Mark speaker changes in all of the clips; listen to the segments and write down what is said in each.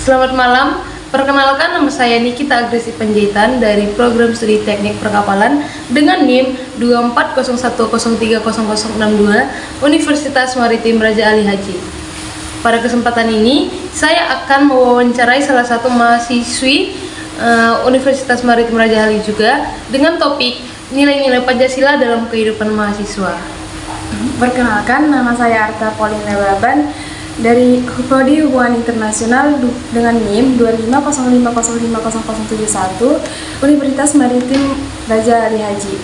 Speaker 1: Selamat malam, perkenalkan nama saya Nikita Agresi Panjaitan dari Program Studi Teknik Perkapalan dengan NIM 2401030062 Universitas Maritim Raja Ali Haji. Pada kesempatan ini, saya akan mewawancarai salah satu mahasiswi Universitas Maritim Raja Ali juga dengan topik nilai-nilai Pancasila dalam kehidupan mahasiswa.
Speaker 2: Perkenalkan, nama saya Arta Pauline Lewaban dari Prodi Hubungan Internasional dengan NIM 2505050071 Universitas Maritim Raja Ali Haji.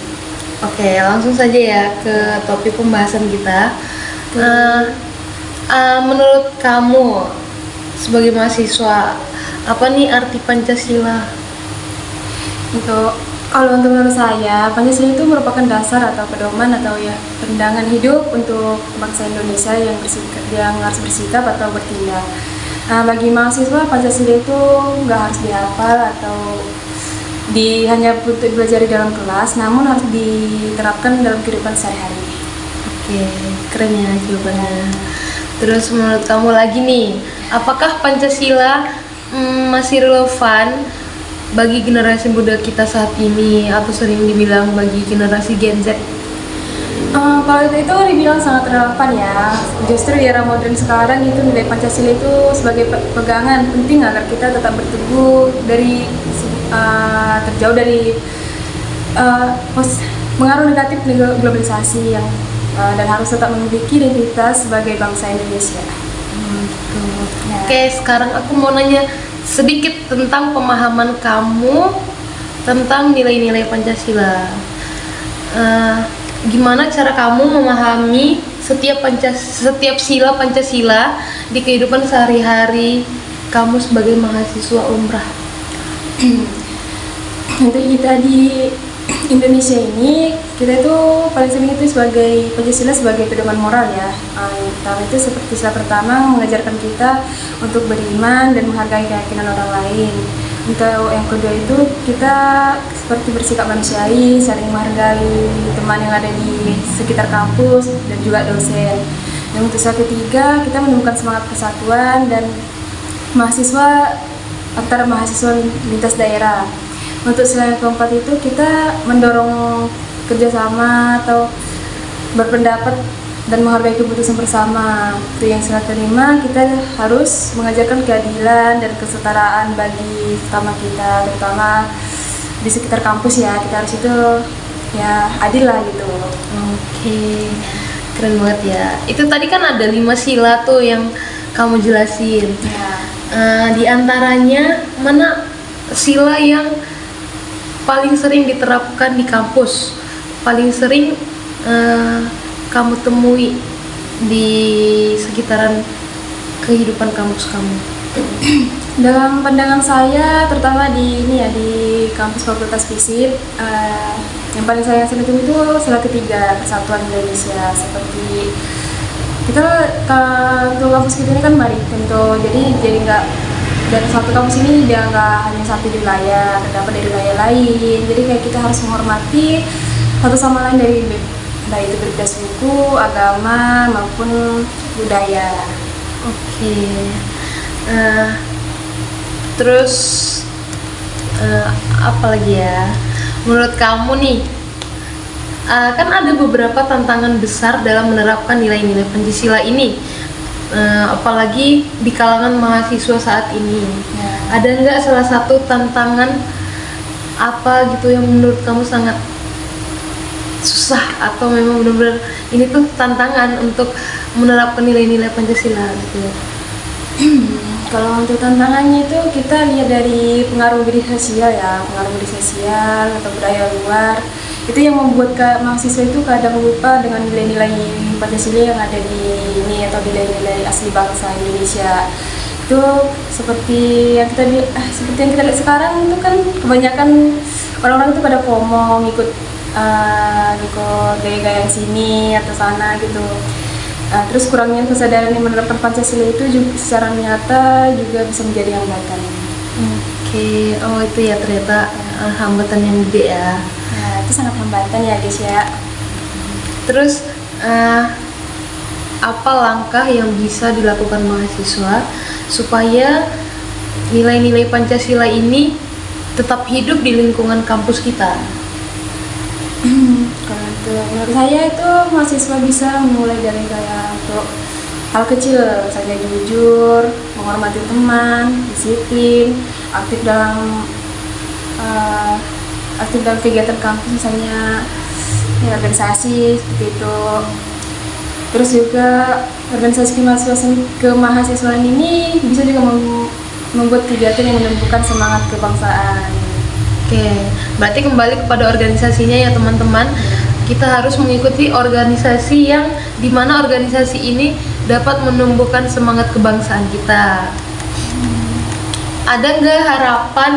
Speaker 1: Oke, langsung saja ya ke topik pembahasan kita. Menurut kamu sebagai mahasiswa, apa nih arti Pancasila?
Speaker 2: Kalau untuk menurut saya, Pancasila itu merupakan dasar atau pedoman atau ya pandangan hidup untuk bangsa Indonesia yang harus bersikap atau bertindak. Bagi mahasiswa, Pancasila itu nggak harus dihafal atau hanya untuk belajar di dalam kelas, namun harus diterapkan dalam kehidupan sehari-hari.
Speaker 1: Oke, keren ya jawabannya. Terus menurut kamu lagi nih, apakah Pancasila masih relevan bagi generasi muda kita saat ini atau sering dibilang bagi generasi Gen Z?
Speaker 2: Kalau itu dibilang sangat relevan ya. Justru di era modern sekarang itu nilai Pancasila itu sebagai pegangan penting agar kita tetap berteguh terjauh dari pengaruh negatif globalisasi dan harus tetap memiliki identitas sebagai bangsa Indonesia.
Speaker 1: Ya. Oke, sekarang aku mau nanya sedikit tentang pemahaman kamu tentang nilai-nilai Pancasila. Gimana cara kamu memahami setiap sila Pancasila di kehidupan sehari-hari kamu sebagai mahasiswa umrah?
Speaker 2: Untuk kita di Indonesia ini, kita itu paling sering itu sebagai Pancasila sebagai pedoman moral ya. Yang pertama itu seperti sila pertama mengajarkan kita untuk beriman dan menghargai keyakinan orang lain. Untuk yang kedua itu kita seperti bersikap manusiawi, saling menghargai teman yang ada di sekitar kampus dan juga dosen. Dan untuk sila ketiga kita menemukan semangat persatuan dan antara mahasiswa lintas daerah. Untuk sila yang keempat itu kita mendorong kerjasama atau berpendapat dan menghargai keputusan bersama. Untuk yang sila kelima kita harus mengajarkan keadilan dan kesetaraan bagi sesama kita, terutama di sekitar kampus ya. Kita harus itu ya adil lah gitu.
Speaker 1: Oke, keren banget ya. Itu tadi kan ada 5 sila tuh yang kamu jelasin ya. Di antaranya mana sila yang paling sering diterapkan di kampus, paling sering kamu temui di sekitaran kehidupan kampus kamu?
Speaker 2: Dalam pandangan saya, terutama di kampus Fakultas Fisip, yang paling saya sering temui itu sila ketiga, Persatuan Indonesia. Seperti kita untuk kampus kita ini kan maritim tuh, jadi nggak dari satu kampus ini dia nggak hanya satu di wilayah, terdapat dari wilayah lain. Jadi kayak kita harus menghormati satu sama lain dari itu berbeda suku, agama maupun budaya.
Speaker 1: Oke. Terus apa lagi ya? Menurut kamu nih, kan ada beberapa tantangan besar dalam menerapkan nilai-nilai Pancasila ini. Apalagi di kalangan mahasiswa saat ini ya. Ada nggak salah satu tantangan apa gitu yang menurut kamu sangat susah atau memang benar-benar ini tuh tantangan untuk menerapkan nilai-nilai Pancasila gitu?
Speaker 2: Kalau untuk tantangannya itu kita lihat dari pengaruh media sosial atau budaya luar. Itu yang membuat mahasiswa itu kadang lupa dengan nilai-nilai Pancasila yang ada di ini atau nilai-nilai asli bangsa Indonesia. Itu seperti yang kita lihat sekarang itu kan kebanyakan orang-orang itu pada FOMO ngikut gaya-gaya yang sini atau sana gitu. Terus kurangnya kesadaran yang menerapkan Pancasila itu juga secara nyata juga bisa menjadi hambatan.
Speaker 1: Oke, oh itu ya ternyata hambatan yang gede ya.
Speaker 2: Nah, itu sangat hambatan ya guys ya.
Speaker 1: Terus apa langkah yang bisa dilakukan mahasiswa supaya nilai-nilai Pancasila ini tetap hidup di lingkungan kampus kita?
Speaker 2: Kalau itu menurut saya itu mahasiswa bisa memulai dari kayak untuk hal kecil saja, jujur, menghormati teman, disiplin, aktif dalam kegiatan kampus, misalnya ya, organisasi seperti itu. Terus juga organisasi kemahasiswaan ini bisa juga membuat kegiatan yang menumbuhkan semangat kebangsaan.
Speaker 1: Oke, berarti kembali kepada organisasinya ya teman-teman. Kita harus mengikuti organisasi yang dimana organisasi ini dapat menumbuhkan semangat kebangsaan kita. Ada nggak harapan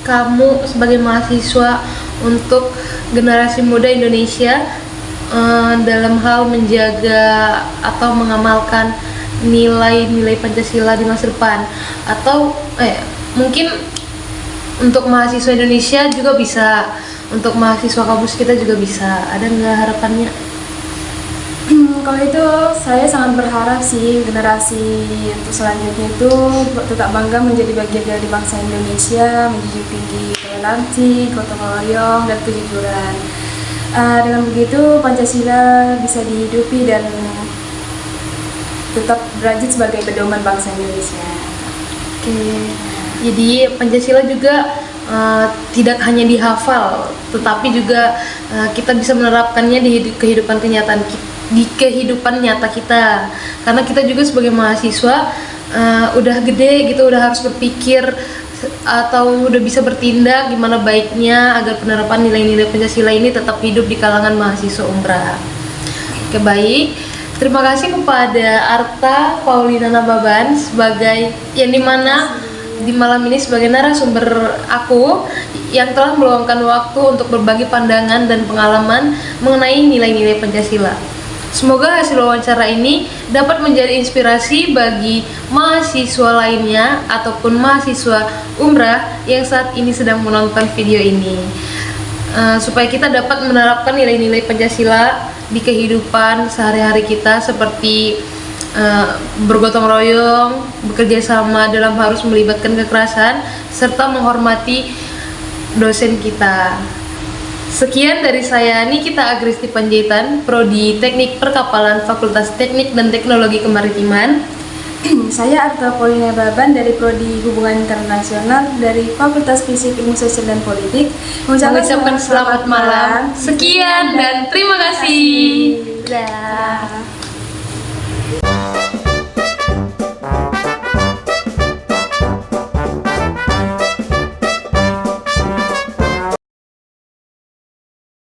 Speaker 1: kamu sebagai mahasiswa untuk generasi muda Indonesia dalam hal menjaga atau mengamalkan nilai-nilai Pancasila di masa depan? Atau mungkin untuk mahasiswa Indonesia juga bisa, untuk mahasiswa kampus kita juga bisa. Ada nggak harapannya?
Speaker 2: Kalau itu saya sangat berharap sih generasi untuk selanjutnya itu tetap bangga menjadi bagian dari bangsa Indonesia, menjunjung tinggi toleransi, gotong royong, dan kejujuran. Dengan begitu Pancasila bisa dihidupi dan tetap berlanjut sebagai pedoman bangsa Indonesia.
Speaker 1: Oke, jadi Pancasila juga tidak hanya dihafal, tetapi juga kita bisa menerapkannya di kehidupan kenyataan di kehidupan nyata kita. Karena kita juga sebagai mahasiswa udah gede gitu, udah harus berpikir atau udah bisa bertindak gimana baiknya agar penerapan nilai-nilai Pancasila ini tetap hidup di kalangan mahasiswa Umbrah. Oke, baik. Terima kasih kepada Arta Paulina Nababan sebagai yang dimana di malam ini sebagai narasumber aku yang telah meluangkan waktu untuk berbagi pandangan dan pengalaman mengenai nilai-nilai Pancasila. Semoga hasil wawancara ini dapat menjadi inspirasi bagi mahasiswa lainnya ataupun mahasiswa Umbrah yang saat ini sedang menonton video ini, supaya kita dapat menerapkan nilai-nilai Pancasila di kehidupan sehari-hari kita, seperti bergotong royong, bekerja sama dalam harus melibatkan kekerasan, serta menghormati dosen kita. Sekian dari saya, Nikita Agristi Panjaitan, Prodi Teknik Perkapalan, Fakultas Teknik dan Teknologi Kemaritiman.
Speaker 2: Saya Arta Paulina Nababan dari Prodi Hubungan Internasional dari Fakultas Fisik, Ilmu Sosial dan Politik.
Speaker 1: Mengucapkan selamat malam. Sekian dan terima kasih.
Speaker 2: Dah.